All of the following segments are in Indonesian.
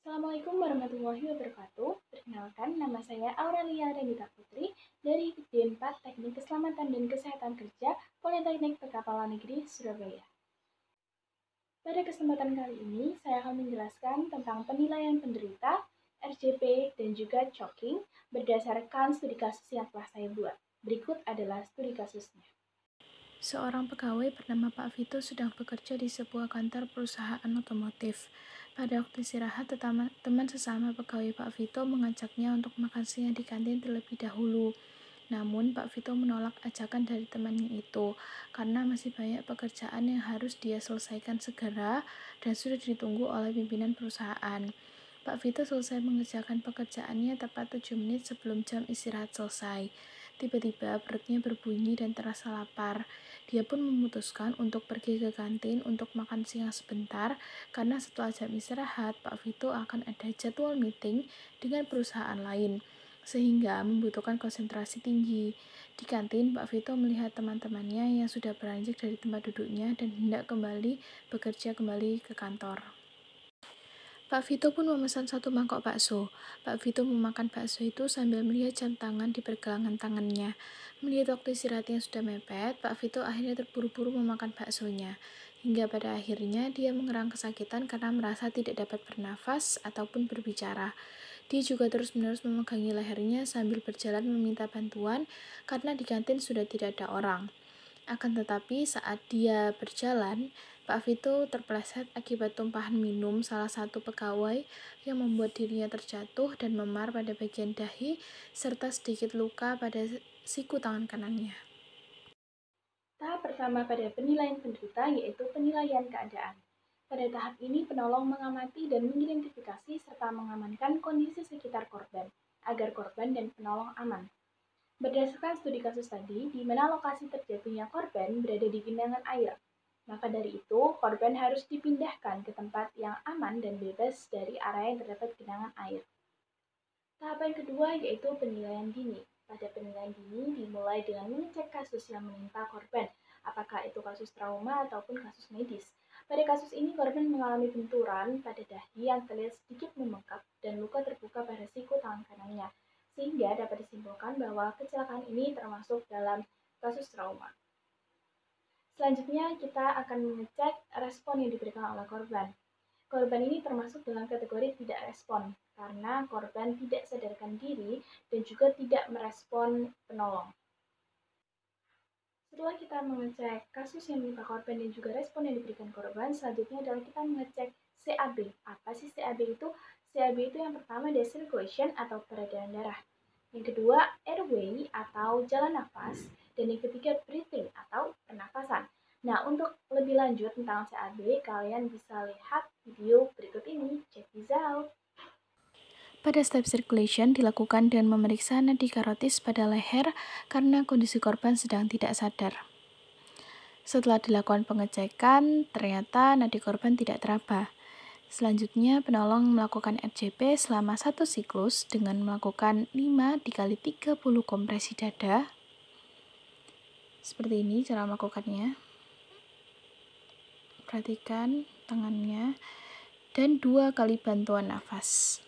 Assalamualaikum warahmatullahi wabarakatuh. Perkenalkan, nama saya Aurelia Renita Putri dari D4 Teknik Keselamatan dan Kesehatan Kerja Politeknik Perkapalan Negeri Surabaya. Pada kesempatan kali ini, saya akan menjelaskan tentang penilaian penderita, RJP, dan juga choking berdasarkan studi kasus yang telah saya buat. Berikut adalah studi kasusnya. Seorang pegawai bernama Pak Vito sedang bekerja di sebuah kantor perusahaan otomotif. Pada waktu istirahat, teman sesama pegawai Pak Vito mengajaknya untuk makan siang di kantin terlebih dahulu. Namun, Pak Vito menolak ajakan dari temannya itu karena masih banyak pekerjaan yang harus dia selesaikan segera dan sudah ditunggu oleh pimpinan perusahaan. Pak Vito selesai mengerjakan pekerjaannya tepat 7 menit sebelum jam istirahat selesai. Tiba-tiba perutnya berbunyi dan terasa lapar. Dia pun memutuskan untuk pergi ke kantin untuk makan siang sebentar karena setelah jam istirahat, Pak Vito akan ada jadwal meeting dengan perusahaan lain, sehingga membutuhkan konsentrasi tinggi. Di kantin, Pak Vito melihat teman-temannya yang sudah beranjak dari tempat duduknya dan hendak bekerja kembali ke kantor. Pak Vito pun memesan satu mangkok bakso. Pak Vito memakan bakso itu sambil melihat jam tangan di pergelangan tangannya. Melihat waktu istirahatnya sudah mepet, Pak Vito akhirnya terburu-buru memakan baksonya. Hingga pada akhirnya dia mengerang kesakitan karena merasa tidak dapat bernafas ataupun berbicara. Dia juga terus-menerus memegangi lehernya sambil berjalan meminta bantuan karena di kantin sudah tidak ada orang. Akan tetapi saat dia berjalan, Pak Vito terpleset akibat tumpahan minum salah satu pegawai yang membuat dirinya terjatuh dan memar pada bagian dahi serta sedikit luka pada siku tangan kanannya. Tahap pertama pada penilaian penderita yaitu penilaian keadaan. Pada tahap ini, penolong mengamati dan mengidentifikasi serta mengamankan kondisi sekitar korban, agar korban dan penolong aman. Berdasarkan studi kasus tadi, di mana lokasi terjatuhnya korban berada di genangan air. Maka dari itu, korban harus dipindahkan ke tempat yang aman dan bebas dari area yang terdapat genangan air. Tahapan kedua yaitu penilaian dini. Pada penilaian dini dimulai dengan mengecek kasus yang menimpa korban, apakah itu kasus trauma ataupun kasus medis. Pada kasus ini, korban mengalami benturan pada dahi yang terlihat sedikit membengkak dan luka terbuka pada siku tangan kanannya, sehingga dapat disimpulkan bahwa kecelakaan ini termasuk dalam kasus trauma. Selanjutnya, kita akan mengecek respon yang diberikan oleh korban. Korban ini termasuk dalam kategori tidak respon, karena korban tidak sadarkan diri dan juga tidak merespon penolong. Setelah kita mengecek kasus yang menimpa korban dan juga respon yang diberikan korban, selanjutnya adalah kita mengecek CAB. Apa sih CAB itu? CAB itu yang pertama adalah circulation atau peredaran darah. Yang kedua, airway atau jalan nafas. Dan yang ketiga, breathing atau pernafasan. Nah, untuk lebih lanjut tentang CAB, kalian bisa lihat video berikut ini. Check this out. Pada step circulation dilakukan dengan memeriksa nadi karotis pada leher karena kondisi korban sedang tidak sadar. Setelah dilakukan pengecekan, ternyata nadi korban tidak teraba. Selanjutnya, penolong melakukan RJP selama 1 siklus dengan melakukan 5 dikali 30 kompresi dada. Seperti ini cara melakukannya. Perhatikan tangannya. Dan 2 kali bantuan nafas.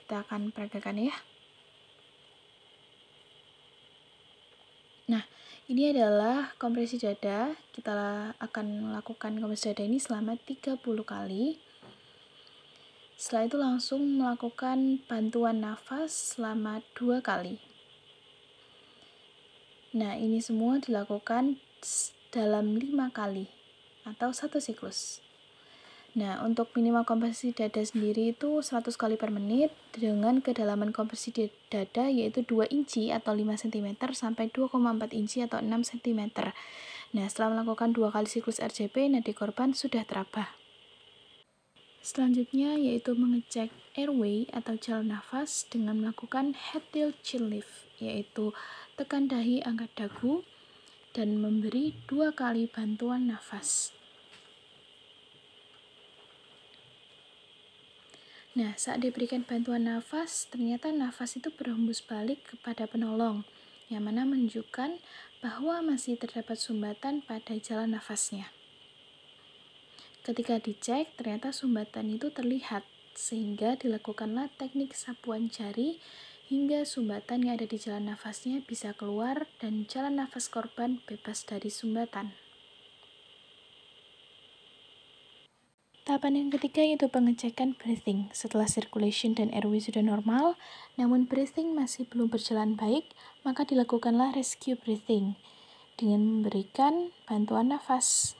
Kita akan peragakan ya. Nah, ini adalah kompresi dada. Kita akan melakukan kompresi dada ini selama 30 kali. Setelah itu langsung melakukan bantuan nafas selama 2 kali. Nah, ini semua dilakukan dalam 5 kali atau 1 siklus. Nah, untuk minimal kompresi dada sendiri itu 100 kali per menit dengan kedalaman kompresi dada yaitu 2 inci atau 5 cm sampai 2,4 inci atau 6 cm. Nah, setelah melakukan 2 kali siklus RJP, nadi korban sudah teraba. Selanjutnya yaitu mengecek airway atau jalan nafas dengan melakukan head tilt chin lift, yaitu tekan dahi angkat dagu dan memberi 2 kali bantuan nafas. Nah, saat diberikan bantuan nafas, ternyata nafas itu berhembus balik kepada penolong, yang mana menunjukkan bahwa masih terdapat sumbatan pada jalan nafasnya. Ketika dicek, ternyata sumbatan itu terlihat, sehingga dilakukanlah teknik sapuan jari hingga sumbatan yang ada di jalan nafasnya bisa keluar dan jalan nafas korban bebas dari sumbatan. Tahapan yang ketiga yaitu pengecekan breathing. Setelah circulation dan airway sudah normal, namun breathing masih belum berjalan baik, maka dilakukanlah rescue breathing dengan memberikan bantuan nafas.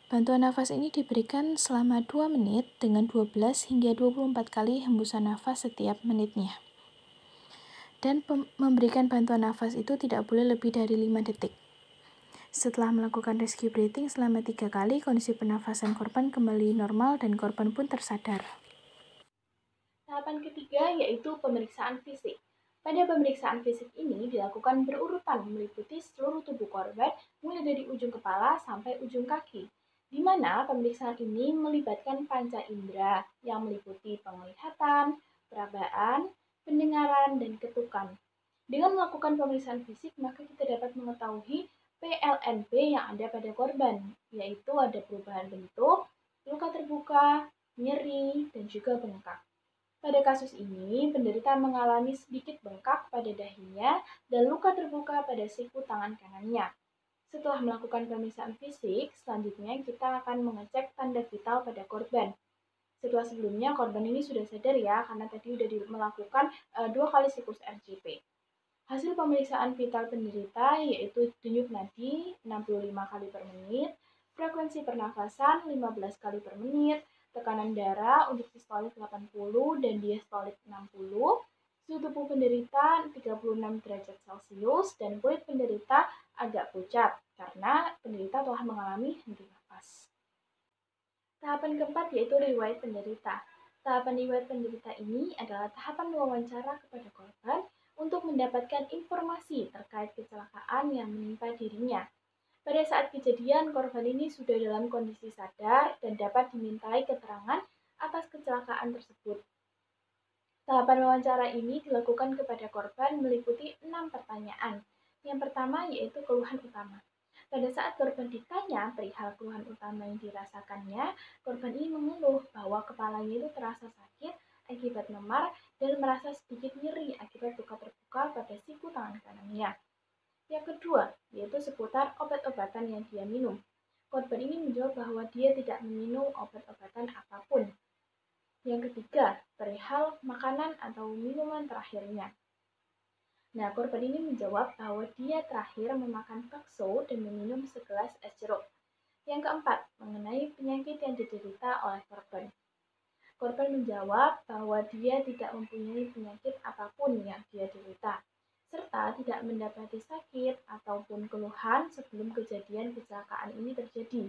Bantuan nafas ini diberikan selama 2 menit dengan 12 hingga 24 kali hembusan nafas setiap menitnya. Dan memberikan bantuan nafas itu tidak boleh lebih dari 5 detik. Setelah melakukan rescue breathing selama 3 kali, kondisi pernafasan korban kembali normal dan korban pun tersadar. Tahapan ketiga yaitu pemeriksaan fisik. Pada pemeriksaan fisik ini dilakukan berurutan meliputi seluruh tubuh korban mulai dari ujung kepala sampai ujung kaki, di mana pemeriksaan ini melibatkan panca indera yang meliputi penglihatan, perabaan, pendengaran, dan ketukan. Dengan melakukan pemeriksaan fisik, maka kita dapat mengetahui PLNP yang ada pada korban, yaitu ada perubahan bentuk, luka terbuka, nyeri, dan juga bengkak. Pada kasus ini, penderita mengalami sedikit bengkak pada dahinya dan luka terbuka pada siku tangan kanannya. Setelah melakukan pemeriksaan fisik, selanjutnya kita akan mengecek tanda vital pada korban. Setelah sebelumnya korban ini sudah sadar ya, karena tadi sudah melakukan 2 kali siklus RJP. Hasil pemeriksaan vital penderita yaitu denyut nadi 65 kali per menit, frekuensi pernafasan 15 kali per menit, tekanan darah untuk sistolik 80 dan diastolik 60, suhu tubuh penderita 36 derajat Celcius, dan kulit penderita agak pucat karena penderita telah mengalami henti nafas. Tahapan keempat yaitu riwayat penderita. Tahapan riwayat penderita ini adalah tahapan wawancara kepada korban untuk mendapatkan informasi terkait kecelakaan yang menimpa dirinya. Pada saat kejadian, korban ini sudah dalam kondisi sadar dan dapat dimintai keterangan atas kecelakaan tersebut. Tahapan wawancara ini dilakukan kepada korban meliputi 6 pertanyaan. Yang pertama yaitu keluhan utama. Pada saat korban ditanya perihal keluhan utama yang dirasakannya, korban ini mengeluh bahwa kepalanya itu terasa sakit akibat memar dan merasa sedikit nyeri akibat luka terbuka pada siku tangan kanannya. Yang kedua, yaitu seputar obat-obatan yang dia minum. Korban ini menjawab bahwa dia tidak meminum obat-obatan apapun. Yang ketiga, perihal makanan atau minuman terakhirnya. Nah, korban ini menjawab bahwa dia terakhir memakan bakso dan meminum segelas es jeruk. Yang keempat, mengenai penyakit yang diderita oleh korban. Korban menjawab bahwa dia tidak mempunyai penyakit apapun yang dia derita, serta tidak mendapati sakit ataupun keluhan sebelum kejadian kecelakaan ini terjadi.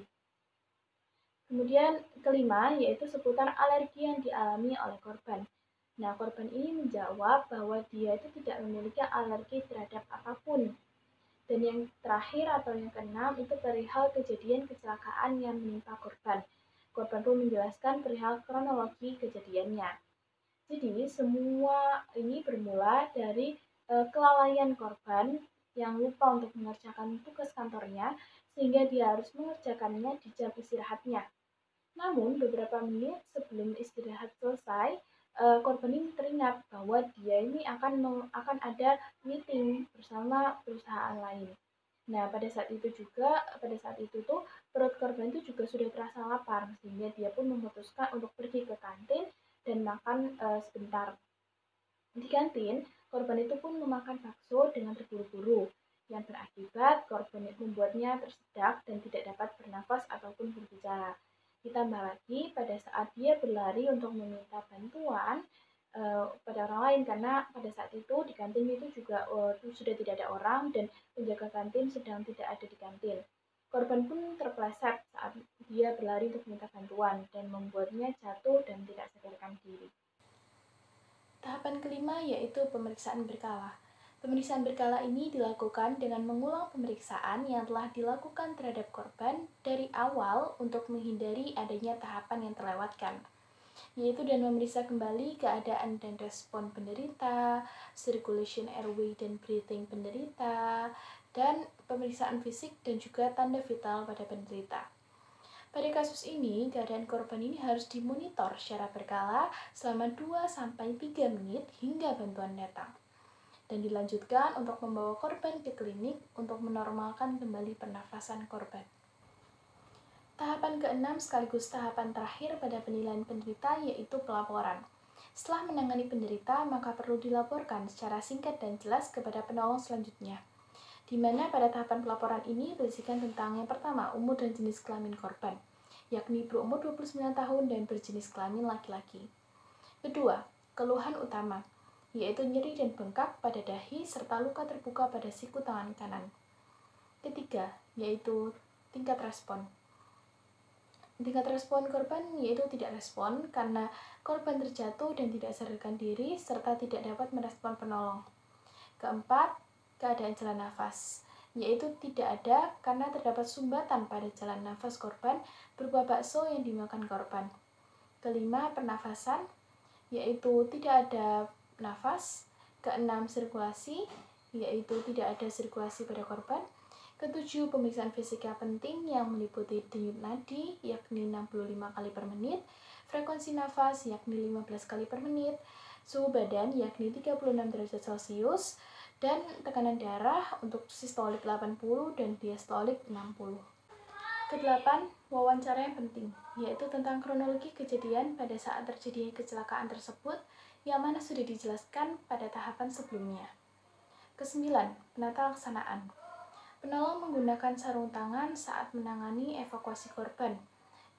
Kemudian kelima, yaitu seputar alergi yang dialami oleh korban. Nah, korban ini menjawab bahwa dia itu tidak memiliki alergi terhadap apapun. Dan yang terakhir atau yang keenam itu perihal kejadian kecelakaan yang menimpa korban. Korban pun menjelaskan perihal kronologi kejadiannya. Jadi semua ini bermula dari kelalaian korban yang lupa untuk mengerjakan tugas kantornya sehingga dia harus mengerjakannya di jam istirahatnya. Namun beberapa menit sebelum istirahat selesai, korban ini teringat bahwa dia ini akan ada meeting bersama perusahaan lain. Nah, pada saat itu tuh perut korban itu juga sudah terasa lapar sehingga dia pun memutuskan untuk pergi ke kantin dan makan sebentar. Di kantin, korban itu pun memakan bakso dengan terburu-buru yang berakibat korban membuatnya tersedak dan tidak dapat bernafas ataupun berbicara. Ditambah lagi pada saat dia berlari untuk meminta bantuan pada orang lain karena pada saat itu di kantin itu juga sudah tidak ada orang dan penjaga kantin sedang tidak ada di kantin. Korban pun terpleset saat dia berlari untuk meminta bantuan dan membuatnya jatuh dan tidak sadarkan diri. Tahapan kelima yaitu pemeriksaan berkala. Pemeriksaan berkala ini dilakukan dengan mengulang pemeriksaan yang telah dilakukan terhadap korban dari awal untuk menghindari adanya tahapan yang terlewatkan, yaitu dan memeriksa kembali keadaan dan respon penderita, circulation airway dan breathing penderita, dan pemeriksaan fisik dan juga tanda vital pada penderita. Pada kasus ini, keadaan korban ini harus dimonitor secara berkala selama 2-3 menit hingga bantuan datang. Dan dilanjutkan untuk membawa korban ke klinik untuk menormalkan kembali pernafasan korban. Tahapan ke-6 sekaligus tahapan terakhir pada penilaian penderita yaitu pelaporan. Setelah menangani penderita, maka perlu dilaporkan secara singkat dan jelas kepada penolong selanjutnya. Di mana pada tahapan pelaporan ini berisikan tentang yang pertama, umur dan jenis kelamin korban, yakni berumur 29 tahun dan berjenis kelamin laki-laki. Kedua, keluhan utama, yaitu nyeri dan bengkak pada dahi serta luka terbuka pada siku tangan kanan. Ketiga, yaitu tingkat respon. Tingkat respon korban yaitu tidak respon karena korban terjatuh dan tidak sadarkan diri serta tidak dapat merespon penolong. Keempat, keadaan jalan nafas, yaitu tidak ada karena terdapat sumbatan pada jalan nafas korban berupa bakso yang dimakan korban. Kelima, pernafasan, yaitu tidak ada nafas. Keenam, sirkulasi, yaitu tidak ada sirkulasi pada korban. Ketujuh, pemeriksaan fisika penting yang meliputi denyut nadi, yakni 65 kali per menit, frekuensi nafas, yakni 15 kali per menit, suhu badan, yakni 36 derajat Celcius, dan tekanan darah untuk sistolik 80 dan diastolik 60. Kedelapan, wawancara yang penting, yaitu tentang kronologi kejadian pada saat terjadi kecelakaan tersebut, yang mana sudah dijelaskan pada tahapan sebelumnya. Kesembilan, penata laksanaan. Penolong menggunakan sarung tangan saat menangani evakuasi korban,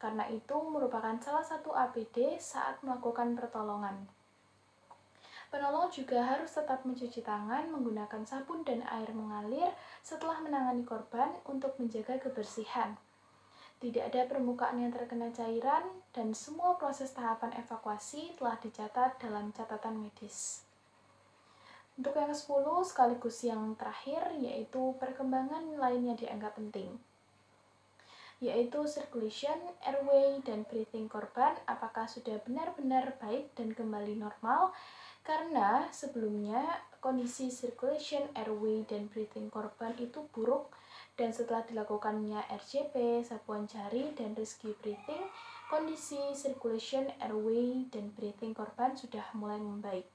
karena itu merupakan salah satu APD saat melakukan pertolongan. Penolong juga harus tetap mencuci tangan menggunakan sabun dan air mengalir setelah menangani korban untuk menjaga kebersihan. Tidak ada permukaan yang terkena cairan dan semua proses tahapan evakuasi telah dicatat dalam catatan medis. Untuk yang ke-10 sekaligus yang terakhir yaitu perkembangan lain yang dianggap penting, yaitu circulation, airway, dan breathing korban apakah sudah benar-benar baik dan kembali normal, karena sebelumnya kondisi circulation, airway, dan breathing korban itu buruk dan setelah dilakukannya RCP, sapuan jari, dan rescue breathing, kondisi circulation, airway, dan breathing korban sudah mulai membaik.